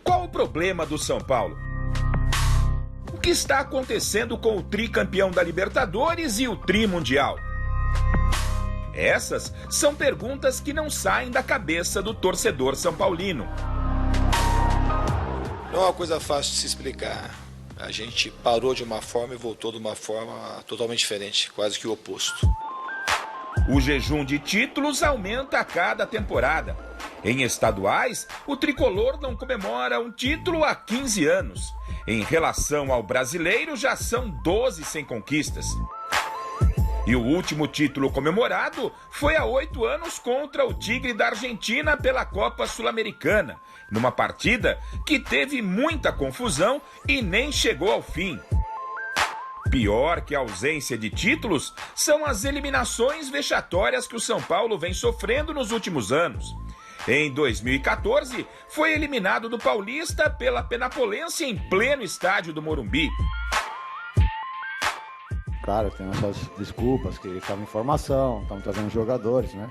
Qual o problema do São Paulo? O que está acontecendo com o tricampeão da Libertadores e o tri mundial? Essas são perguntas que não saem da cabeça do torcedor são paulino. Não é uma coisa fácil de se explicar. A gente parou de uma forma e voltou de uma forma totalmente diferente, quase que o oposto. O jejum de títulos aumenta a cada temporada. Em estaduais, o tricolor não comemora um título há 15 anos. Em relação ao brasileiro, já são 12 sem conquistas. E o último título comemorado foi há 8 anos contra o Tigre da Argentina pela Copa Sul-Americana, numa partida que teve muita confusão e nem chegou ao fim. Pior que a ausência de títulos são as eliminações vexatórias que o São Paulo vem sofrendo nos últimos anos. Em 2014, foi eliminado do Paulista pela Penapolense em pleno estádio do Morumbi. Claro, tem essas desculpas que estavam em formação, estavam trazendo jogadores, né?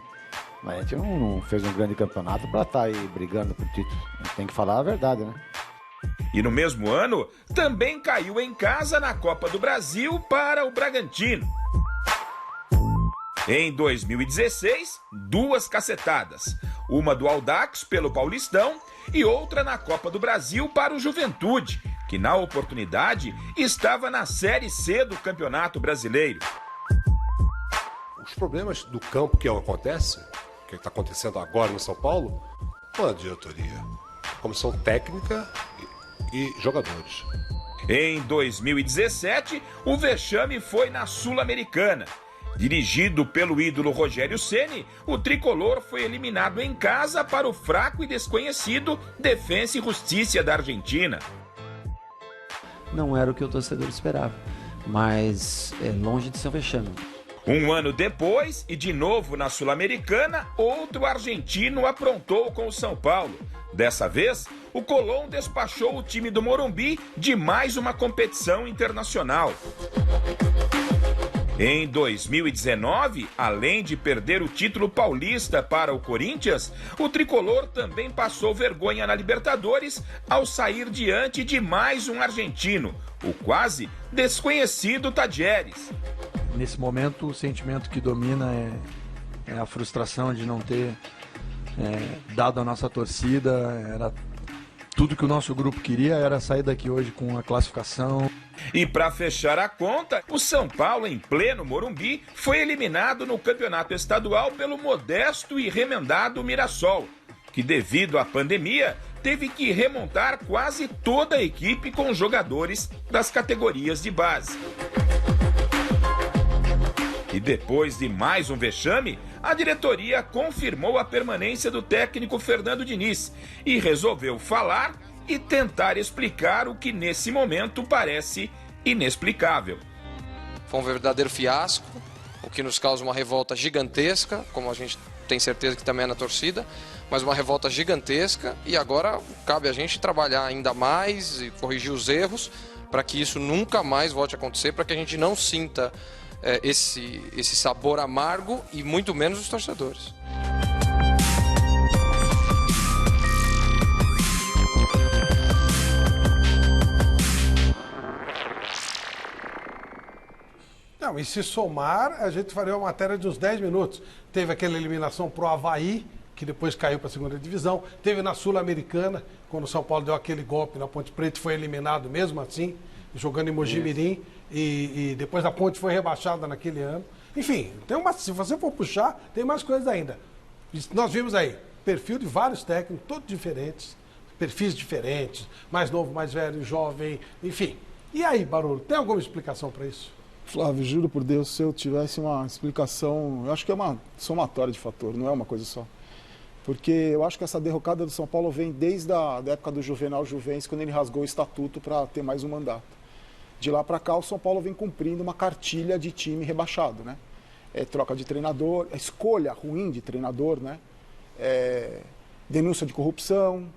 Mas a gente não fez um grande campeonato para estar aí brigando por título. A gente tem que falar a verdade, né? E no mesmo ano, também caiu em casa na Copa do Brasil para o Bragantino. Em 2016, 2 cacetadas. Uma do Audax pelo Paulistão e outra na Copa do Brasil para o Juventude, que na oportunidade estava na Série C do Campeonato Brasileiro. Os problemas do campo que acontece, que está acontecendo agora no São Paulo, com a diretoria, comissão técnica e jogadores. Em 2017, o vexame foi na Sul-Americana. Dirigido pelo ídolo Rogério Ceni, o tricolor foi eliminado em casa para o fraco e desconhecido Defensa e Justiça da Argentina. Não era o que o torcedor esperava, mas é longe de ser um vexame. Um ano depois, e de novo na Sul-Americana, outro argentino aprontou com o São Paulo. Dessa vez, o Colón despachou o time do Morumbi de mais uma competição internacional. Em 2019, além de perder o título paulista para o Corinthians, o tricolor também passou vergonha na Libertadores ao sair diante de mais um argentino, o quase desconhecido Tadieres. Nesse momento, o sentimento que domina é a frustração de não ter dado a nossa torcida. Era tudo que o nosso grupo queria, era sair daqui hoje com a classificação. E para fechar a conta, o São Paulo, em pleno Morumbi, foi eliminado no campeonato estadual pelo modesto e remendado Mirassol, que devido à pandemia teve que remontar quase toda a equipe com jogadores das categorias de base. E depois de mais um vexame, a diretoria confirmou a permanência do técnico Fernando Diniz e resolveu falar e tentar explicar o que nesse momento parece inexplicável. Foi um verdadeiro fiasco, o que nos causa uma revolta gigantesca, como a gente tem certeza que também é na torcida, mas uma revolta gigantesca, e agora cabe a gente trabalhar ainda mais e corrigir os erros para que isso nunca mais volte a acontecer, para que a gente não sinta esse sabor amargo e muito menos os torcedores. Não, e se somar, a gente faria uma matéria de uns 10 minutos. Teve aquela eliminação pro Avaí, que depois caiu para a segunda divisão. Teve na Sul-Americana, quando o São Paulo deu aquele golpe na Ponte Preta e foi eliminado mesmo assim, jogando em Mogi Mirim. E depois a Ponte foi rebaixada naquele ano. Enfim, se você for puxar, tem mais coisas ainda. Nós vimos aí perfil de vários técnicos, todos diferentes, perfis diferentes, mais novo, mais velho, jovem, enfim. E aí, Barolo, tem alguma explicação para isso? Flávio, juro por Deus, se eu tivesse uma explicação, eu acho que é uma somatória de fator, não é uma coisa só. Porque eu acho que essa derrocada do São Paulo vem desde a época do Juvenal Juvencio, quando ele rasgou o estatuto para ter mais um mandato. De lá para cá, o São Paulo vem cumprindo uma cartilha de time rebaixado, né? Troca de treinador, escolha ruim de treinador, né? Denúncia de corrupção,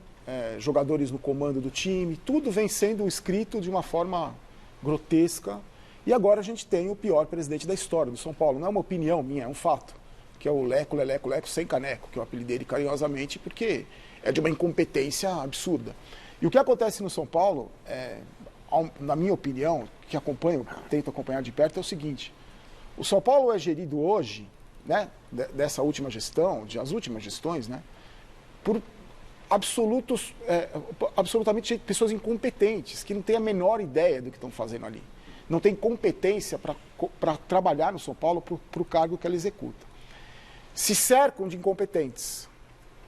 jogadores no comando do time, tudo vem sendo escrito de uma forma grotesca. E agora a gente tem o pior presidente da história do São Paulo. Não é uma opinião minha, é um fato. Que é o Leco sem caneco, que eu apelidei ele carinhosamente, porque é de uma incompetência absurda. E o que acontece no São Paulo, na minha opinião, que tento acompanhar de perto, é o seguinte: o São Paulo é gerido hoje, né, dessa última gestão, das últimas gestões, né, por absolutamente pessoas incompetentes, que não têm a menor ideia do que estão fazendo ali. Não tem competência para trabalhar no São Paulo para o cargo que ela executa. Se cercam de incompetentes.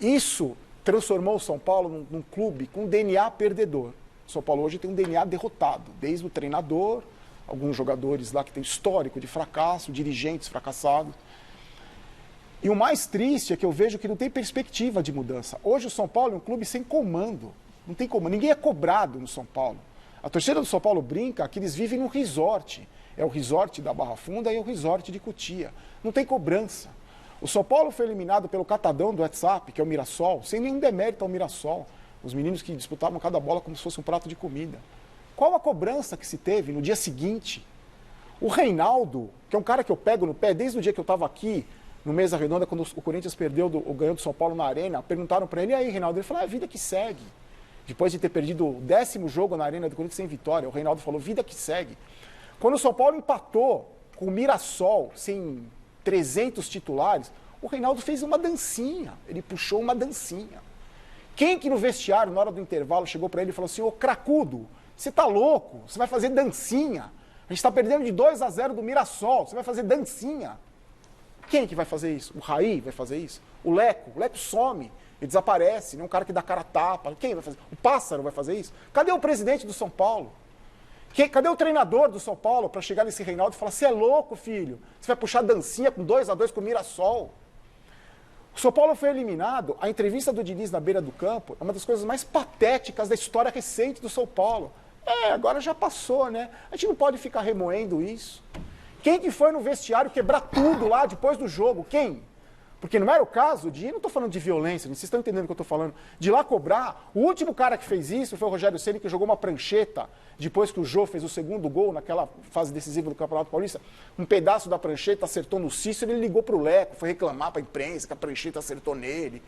Isso transformou o São Paulo num clube com DNA perdedor. O São Paulo hoje tem um DNA derrotado, desde o treinador, alguns jogadores lá que têm histórico de fracasso, dirigentes fracassados. E o mais triste é que eu vejo que não tem perspectiva de mudança. Hoje o São Paulo é um clube sem comando. Não tem comando. Ninguém é cobrado no São Paulo. A torcida do São Paulo brinca que eles vivem num resort. É o resort da Barra Funda e o resort de Cotia. Não tem cobrança. O São Paulo foi eliminado pelo catadão do WhatsApp, que é o Mirassol, sem nenhum demérito ao Mirassol. Os meninos que disputavam cada bola como se fosse um prato de comida. Qual a cobrança que se teve no dia seguinte? O Reinaldo, que é um cara que eu pego no pé desde o dia que eu estava aqui, no Mesa Redonda, quando o Corinthians ganhou do São Paulo na Arena, perguntaram para ele, e aí, Reinaldo? Ele falou, é a vida que segue. Depois de ter perdido o 10º jogo na Arena do Corinthians sem vitória, o Reinaldo falou, vida que segue. Quando o São Paulo empatou com o Mirassol, sem 300 titulares, o Reinaldo fez uma dancinha, ele puxou uma dancinha. Quem que no vestiário, na hora do intervalo, chegou para ele e falou assim, ô cracudo, você tá louco, você vai fazer dancinha. A gente está perdendo de 2-0 do Mirassol, você vai fazer dancinha. Quem que vai fazer isso? O Raí vai fazer isso? O Leco some, ele desaparece, não é um cara que dá cara a tapa. Quem vai fazer? O Pássaro vai fazer isso? Cadê o presidente do São Paulo? Cadê o treinador do São Paulo para chegar nesse Reinaldo e falar, você é louco, filho? Você vai puxar dancinha com 2-2 com o Mirassol? O São Paulo foi eliminado, a entrevista do Diniz na beira do campo é uma das coisas mais patéticas da história recente do São Paulo. Agora já passou, né? A gente não pode ficar remoendo isso. Quem que foi no vestiário quebrar tudo lá depois do jogo? Quem? Porque não era o caso de, não estou falando de violência, vocês estão entendendo o que eu estou falando, de ir lá cobrar. O último cara que fez isso foi o Rogério Ceni, que jogou uma prancheta, depois que o Jô fez o segundo gol naquela fase decisiva do Campeonato Paulista, um pedaço da prancheta acertou no Cícero, ele ligou para o Leco, foi reclamar para a imprensa que a prancheta acertou nele.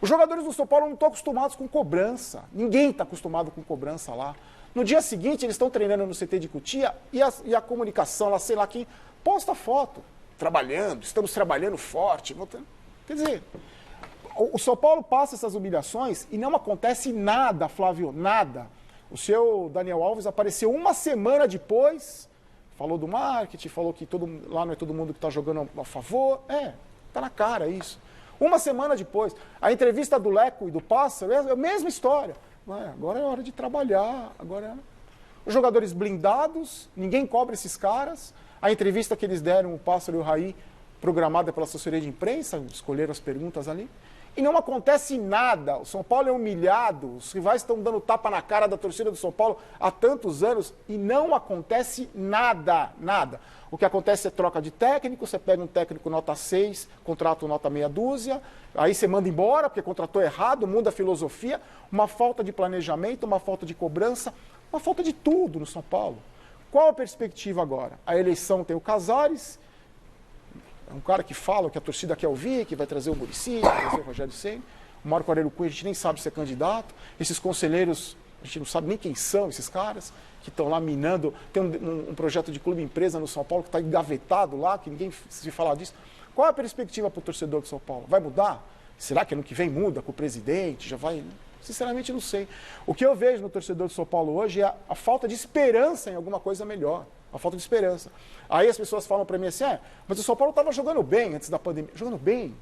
Os jogadores do São Paulo não estão acostumados com cobrança, ninguém está acostumado com cobrança lá. No dia seguinte, eles estão treinando no CT de Cotia e a comunicação lá, sei lá quem, posta foto, trabalhando, estamos trabalhando forte. Quer dizer, o São Paulo passa essas humilhações e não acontece nada, Flávio, nada. O seu Daniel Alves apareceu uma semana depois, falou do marketing, falou que lá não é todo mundo que está jogando a favor. Tá na cara isso. Uma semana depois, a entrevista do Leco e do Pássaro é a mesma história. Agora é hora de trabalhar, Os jogadores blindados, ninguém cobra esses caras. A entrevista que eles deram, o Pássaro e o Raí, programada pela assessoria de imprensa, escolheram as perguntas ali, e não acontece nada. O São Paulo é humilhado, os rivais estão dando tapa na cara da torcida do São Paulo há tantos anos e não acontece nada. O que acontece é troca de técnico, você pega um técnico nota 6, contrato nota meia dúzia, aí você manda embora porque contratou errado, muda a filosofia, uma falta de planejamento, uma falta de cobrança, uma falta de tudo no São Paulo. Qual a perspectiva agora? A eleição tem o Casares, é um cara que fala o que a torcida quer ouvir, que vai trazer o Muricy, vai trazer o Rogério Ceni. O Marco Aurélio Cunha, a gente nem sabe ser candidato. Esses conselheiros, a gente não sabe nem quem são esses caras, que estão lá minando. Tem um projeto de clube-empresa no São Paulo que está engavetado lá, que ninguém se fala disso. Qual é a perspectiva para o torcedor do São Paulo? Vai mudar? Será que ano que vem muda com o presidente? Já vai... Sinceramente, não sei. O que eu vejo no torcedor do São Paulo hoje é a falta de esperança em alguma coisa melhor. A falta de esperança. Aí as pessoas falam para mim assim, mas o São Paulo estava jogando bem antes da pandemia. Jogando bem.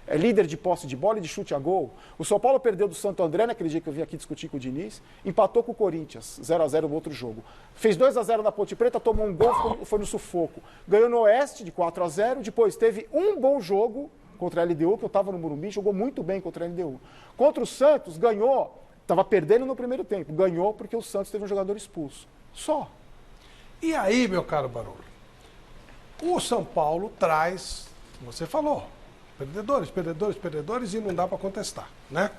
É líder de posse de bola e de chute a gol. O São Paulo perdeu do Santo André naquele dia que eu vim aqui discutir com o Diniz, empatou com o Corinthians, 0-0 no outro jogo. Fez 2-0 na Ponte Preta, tomou um gol, foi no sufoco. Ganhou no Oeste de 4-0, depois teve um bom jogo contra a LDU, que eu estava no Morumbi, jogou muito bem contra a LDU. Contra o Santos, ganhou, estava perdendo no primeiro tempo, ganhou porque o Santos teve um jogador expulso. Só. E aí, meu caro Barolo, o São Paulo traz, você falou, perdedores, e não dá para contestar, né?